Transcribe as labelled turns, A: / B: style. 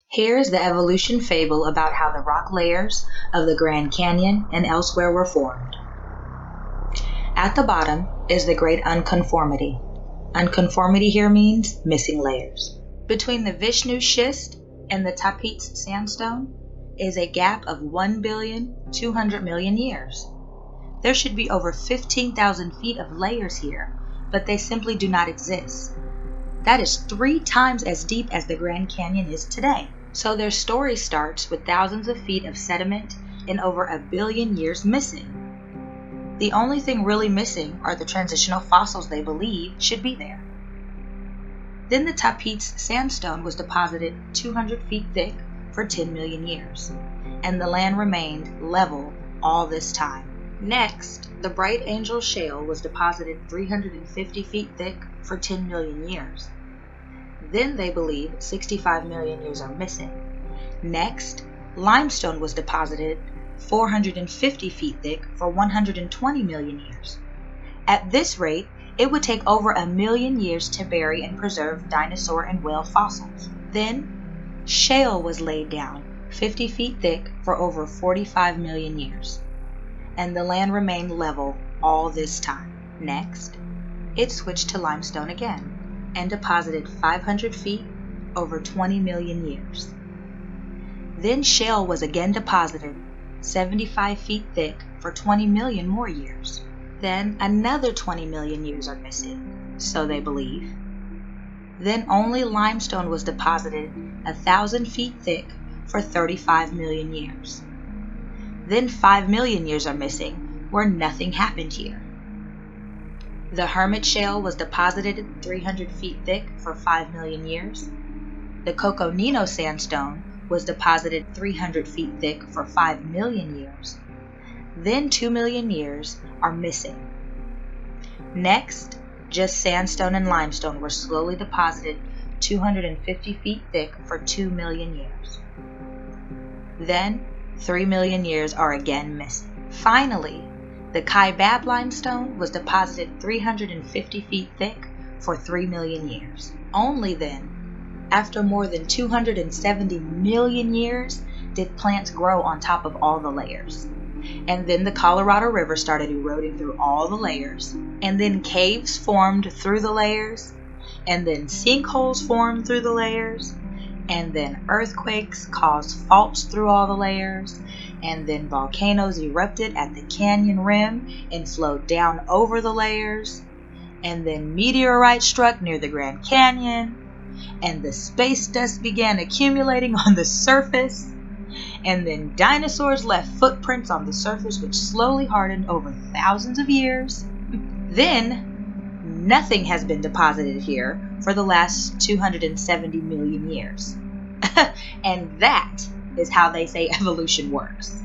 A: Here's the evolution fable about how the rock layers of the Grand Canyon and elsewhere were formed. At the bottom is the Great Unconformity. Unconformity here means missing layers. Between the Vishnu schist and the Tapeats sandstone is a gap of 1,200,000,000 years. There should be over 15,000 feet of layers here, but they simply do not exist. That is 3 times as deep as the Grand Canyon is today. So their story starts with thousands of feet of sediment and over 1 billion years missing. The only thing really missing are the transitional fossils they believe should be there. Then the Tapeats sandstone was deposited 200 feet thick for 10 million years, and the land remained level all this time. Next, the Bright Angel Shale was deposited 350 feet thick for 10 million years. Then they believe 65 million years are missing. Next, limestone was deposited 450 feet thick for 120 million years. At this rate, it would take over 1 million years to bury and preserve dinosaur and whale fossils. Then, shale was laid down 50 feet thick for over 45 million years, and the land remained level all this time. Next, it switched to limestone again and deposited 500 feet over 20 million years. Then shale was again deposited 75 feet thick for 20 million more years. Then another 20 million years are missing, so they believe. Then only limestone was deposited 1,000 feet thick for 35 million years. Then 5 million years are missing, where nothing happened here. The Hermit Shale was deposited 300 feet thick for 5 million years. The Coconino Sandstone was deposited 300 feet thick for 5 million years. Then 2 million years are missing. Next, just sandstone and limestone were slowly deposited 250 feet thick for 2 million years. Then 3 million years are again missing. Finally, the Kaibab limestone was deposited 350 feet thick for 3 million years. Only then, after more than 270 million years, did plants grow on top of all the layers. And then the Colorado River started eroding through all the layers, and then caves formed through the layers, and then sinkholes formed through the layers, and then earthquakes caused faults through all the layers, and then volcanoes erupted at the canyon rim and flowed down over the layers, and then meteorites struck near the Grand Canyon, and the space dust began accumulating on the surface, and then dinosaurs left footprints on the surface which slowly hardened over thousands of years. Then, nothing has been deposited here for the last 270 million years. And that is how they say evolution works.